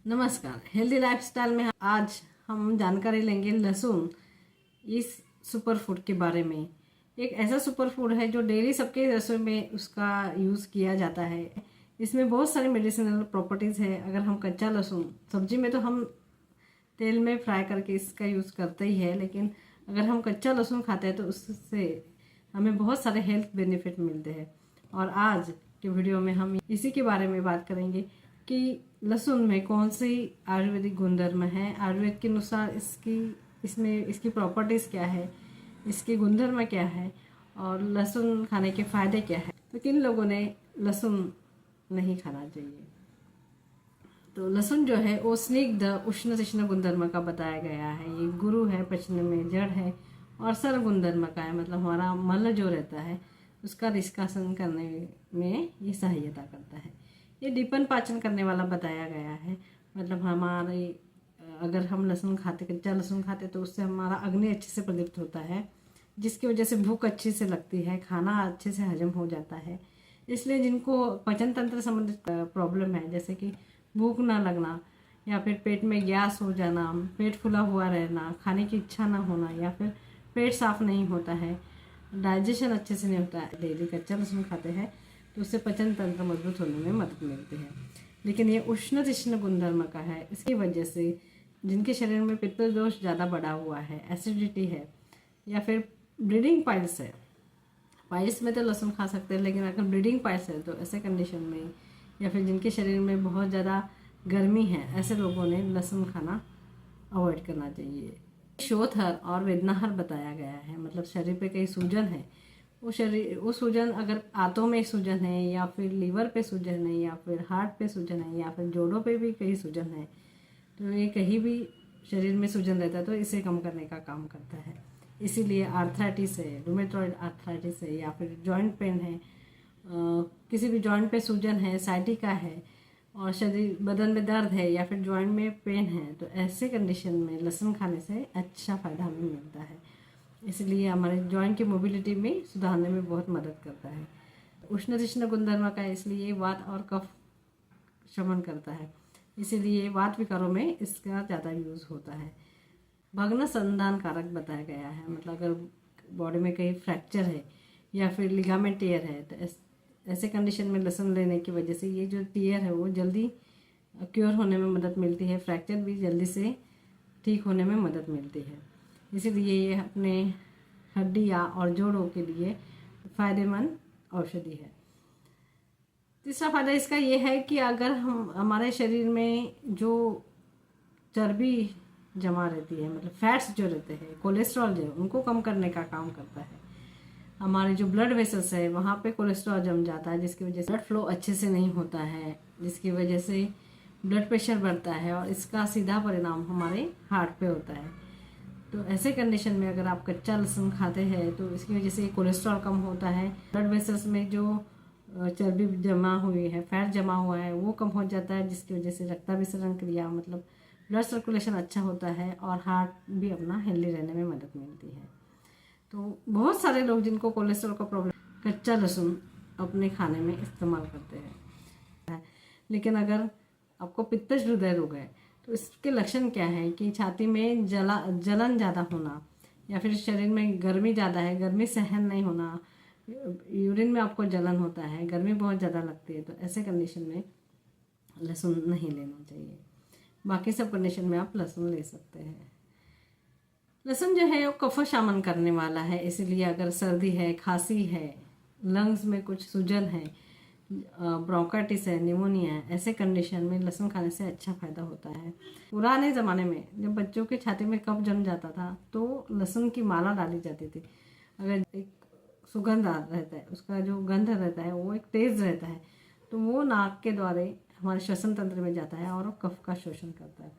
नमस्कार। Healthy lifestyle में आज हम जानकारी लेंगे लहसुन इस सुपर फूड के बारे में। एक ऐसा सुपर फूड है जो डेली सबके रसोई में उसका यूज़ किया जाता है। इसमें बहुत सारी मेडिसिनल प्रॉपर्टीज़ है। अगर हम कच्चा लहसुन सब्जी में तो हम तेल में फ्राई करके इसका यूज़ करते ही है, लेकिन अगर हम कच्चा लहसुन खाते हैं तो उससे हमें बहुत सारे हेल्थ बेनिफिट मिलते हैं। और आज के वीडियो में हम इसी के बारे में बात करेंगे कि लहसुन में कौन सी आयुर्वेदिक गुणधर्म है, आयुर्वेद के अनुसार इसकी प्रॉपर्टीज़ क्या है, इसके गुणधर्म क्या है और लहसुन खाने के फ़ायदे क्या है। तो किन लोगों ने लहसुन नहीं खाना चाहिए। तो लहसुन जो है वो स्निग्ध उष्ण तिष्ण गुणधर्म का बताया गया है। ये गुरु है, पचने में जड़ है और सर्व गुणधर्म का है। मतलब हमारा मल जो रहता है उसका निष्कासन करने में ये सहायता करता है। ये दीपन पाचन करने वाला बताया गया है। मतलब हमारे अगर हम लहसुन खाते, कच्चा लहसुन खाते तो उससे हमारा अग्नि अच्छे से प्रदीप्त होता है, जिसकी वजह से भूख अच्छे से लगती है, खाना अच्छे से हजम हो जाता है। इसलिए जिनको पाचन तंत्र संबंधित प्रॉब्लम है, जैसे कि भूख ना लगना या फिर पेट में गैस हो जाना, पेट फूला हुआ रहना, खाने की इच्छा ना होना या फिर पेट साफ नहीं होता है, डाइजेशन अच्छे से नहीं होता है, डेली कच्चा लहसुन खाते हैं तो उससे पाचन तंत्र मजबूत होने में मदद मिलती है। लेकिन ये उष्ण तिष्ण गुणधर्म का है। इसकी वजह से जिनके शरीर में पित्त दोष ज़्यादा बढ़ा हुआ है, एसिडिटी है या फिर ब्लीडिंग पाइल्स है, पाइल्स में तो लहसुन खा सकते हैं, लेकिन अगर ब्लीडिंग पाइल्स है तो ऐसे कंडीशन में या फिर जिनके शरीर में बहुत ज़्यादा गर्मी है, ऐसे लोगों ने लहसुन खाना अवॉइड करना चाहिए। शोथहर और वेदनाहर बताया गया है। मतलब शरीर पे कई सूजन है, वो सूजन अगर आंतों में सूजन है या फिर लीवर पे सूजन है या फिर हार्ट पे सूजन है या फिर जोड़ों पे भी कई सूजन है, तो ये कहीं भी शरीर में सूजन रहता है तो इसे कम करने का काम करता है। इसीलिए आर्थराइटिस है, रूमेटॉइड आर्थराइटिस है या फिर जॉइंट पेन है, किसी भी जॉइंट पे सूजन है, साइटिका है और शरीर बदन में दर्द है या फिर जॉइंट में पेन है, तो ऐसे कंडीशन में लहसुन खाने से अच्छा फ़ायदा हमें मिलता है। इसलिए हमारे जॉइंट की मोबिलिटी में सुधारने में बहुत मदद करता है। उष्ण तिष्ण गुणधर्म का है, इसलिए वात और कफ शमन करता है। इसीलिए वात विकारों में इसका ज़्यादा यूज़ होता है। भग्न संधान कारक बताया गया है। मतलब अगर बॉडी में कहीं फ्रैक्चर है या फिर लिगामेंट टियर है तो ऐसे कंडीशन में लहसुन लेने की वजह से ये जो टियर है वो जल्दी क्योर होने में मदद मिलती है, फ्रैक्चर भी जल्दी से ठीक होने में मदद मिलती है। इसीलिए ये अपने हड्डियाँ और जोड़ों के लिए फ़ायदेमंद औषधि है। तीसरा फायदा इसका ये है कि अगर हम हमारे शरीर में जो चर्बी जमा रहती है, मतलब फैट्स जो रहते हैं, कोलेस्ट्रॉल जो है, उनको कम करने का काम करता है। हमारे जो ब्लड वेसल्स है वहाँ पे कोलेस्ट्रॉल जम जाता है, जिसकी वजह से ब्लड फ्लो अच्छे से नहीं होता है, जिसकी वजह से ब्लड प्रेशर बढ़ता है और इसका सीधा परिणाम हमारे हार्ट पे होता है। तो ऐसे कंडीशन में अगर आप कच्चा लहसुन खाते हैं तो इसकी वजह से कोलेस्ट्रॉल कम होता है, ब्लड वेसल्स में जो चर्बी जमा हुई है, फैट जमा हुआ है, वो कम हो जाता है, जिसकी वजह से रक्ताभिसरण क्रिया मतलब ब्लड सर्कुलेशन अच्छा होता है और हार्ट भी अपना हेल्दी रहने में मदद मिलती है। तो बहुत सारे लोग जिनको कोलेस्ट्रॉल का प्रॉब्लम, कच्चा लहसुन अपने खाने में इस्तेमाल करते हैं। लेकिन अगर आपको पित्तज हृदय रोग है तो इसके लक्षण क्या है कि छाती में जलन ज़्यादा होना या फिर शरीर में गर्मी ज़्यादा है, गर्मी सहन नहीं होना, यूरिन में आपको जलन होता है, गर्मी बहुत ज़्यादा लगती है, तो ऐसे कंडीशन में लहसुन नहीं लेना चाहिए। बाकी सब कंडीशन में आप लहसुन ले सकते हैं। लहसुन जो है वो कफ शामन करने वाला है। इसीलिए अगर सर्दी है, खांसी है, लंग्स में कुछ सूजन है, ब्रोंकाइटिस है, निमोनिया है, ऐसे कंडीशन में लहसुन खाने से अच्छा फ़ायदा होता है। पुराने ज़माने में जब बच्चों के छाती में कफ जम जाता था तो लहसुन की माला डाली जाती थी। अगर एक सुगंध रहता है, उसका जो गंध रहता है वो एक तेज़ रहता है, तो वो नाक के द्वारा हमारे श्वसन तंत्र में जाता है और वो कफ का शोषण करता है।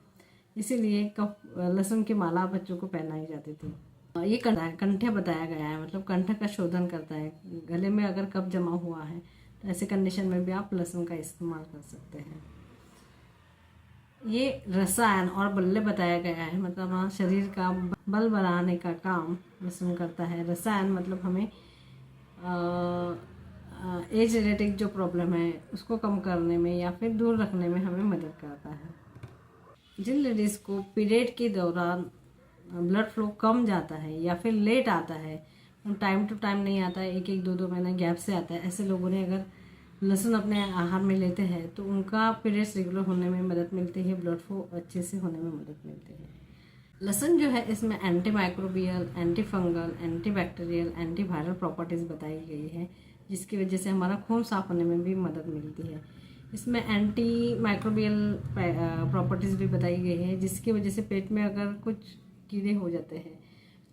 इसीलिए कफ लहसुन की माला बच्चों को पहनाई जाती थी। ये कंठे बताया गया है, मतलब कंठ का शोधन करता है। गले में अगर कफ जमा हुआ है तो ऐसे कंडीशन में भी आप लहसुन का इस्तेमाल कर सकते हैं। ये रसायन और बल्ले बताया गया है। मतलब हाँ, शरीर का बल बढ़ाने का काम लहसुन करता है। रसायन मतलब हमें एज रिलेटेड जो प्रॉब्लम है उसको कम करने में या फिर दूर रखने में हमें मदद करता है। जिन लेडीज़ को पीरियड के दौरान ब्लड फ्लो कम जाता है या फिर लेट आता है, टाइम टू टाइम नहीं आता है, एक एक दो दो महीने गैप से आता है, ऐसे लोगों ने अगर लहसुन अपने आहार में लेते हैं तो उनका पीरियड्स रेगुलर होने में मदद मिलती है, ब्लड फ्लो अच्छे से होने में मदद मिलती है। लहसुन जो है इसमें anti microbial, anti fungal, anti bacterial, anti viral properties बताई गई है, जिसकी वजह से हमारा खून साफ होने में भी मदद मिलती है। इसमें एंटी माइक्रोबियल प्रॉपर्टीज़ भी बताई गई है, जिसकी वजह से पेट में अगर कुछ कीड़े हो जाते हैं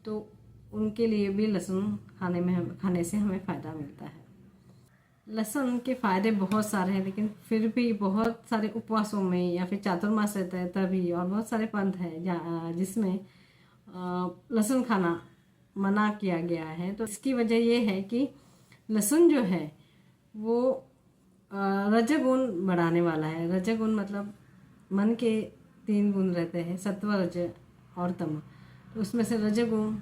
तो उनके लिए भी लहसुन खाने से हमें फ़ायदा मिलता है। लहसुन के फ़ायदे बहुत सारे हैं, लेकिन फिर भी बहुत सारे उपवासों में या फिर चातुर्मास रहता है तभी, और बहुत सारे पंथ हैं जिसमें लहसुन खाना मना किया गया है। तो इसकी वजह ये है कि लहसुन जो है वो रजोगुण बढ़ाने वाला है। रजोगुण मतलब मन के 3 गुण रहते हैं, सत्व, रज और तम। तो उसमें से रजोगुण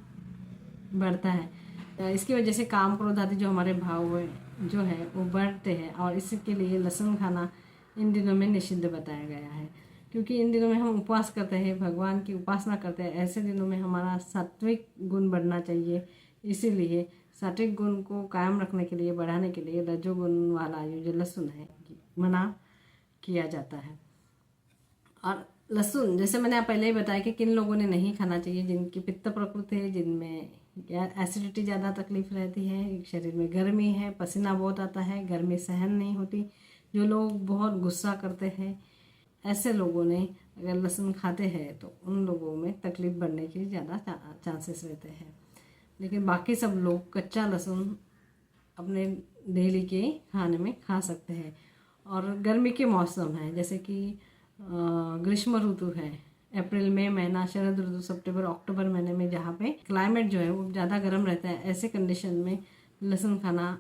बढ़ता है। इसकी वजह से काम, क्रोध आदि जो हमारे भाव जो है वो बढ़ते हैं, और इसके लिए लहसुन खाना इन दिनों में निषिद्ध बताया गया है। क्योंकि इन दिनों में हम उपवास करते हैं, भगवान की उपासना करते हैं, ऐसे दिनों में हमारा सात्विक गुण बढ़ना चाहिए। इसीलिए सात्विक गुण को कायम रखने के लिए, बढ़ाने के लिए रजोगुण वाला ये जो लहसुन है मना किया जाता है। और लहसुन जैसे मैंने पहले ही बताया कि किन लोगों ने नहीं खाना चाहिए, जिनकी पित्त प्रकृति है, जिनमें एसिडिटी ज़्यादा तकलीफ रहती है, शरीर में गर्मी है, पसीना बहुत आता है, गर्मी सहन नहीं होती, जो लोग बहुत गुस्सा करते हैं, ऐसे लोगों ने अगर लहसुन खाते हैं तो उन लोगों में तकलीफ बढ़ने के ज़्यादा चांसेस रहते हैं। लेकिन बाकी सब लोग कच्चा लहसुन अपने डेली के खाने में खा सकते हैं। और गर्मी के मौसम है, जैसे कि ग्रीष्म ऋतु है, अप्रैल मई महीना, शरद ऋतु सितंबर अक्टूबर महीने में, जहाँ पे क्लाइमेट जो है वो ज़्यादा गर्म रहता है, ऐसे कंडीशन में लहसुन खाना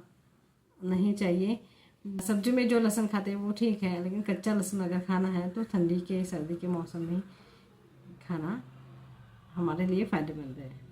नहीं चाहिए। सब्जी में जो लहसुन खाते हैं वो ठीक है, लेकिन कच्चा लहसुन अगर खाना है तो ठंडी के सर्दी के मौसम में खाना हमारे लिए फ़ायदेमंद है।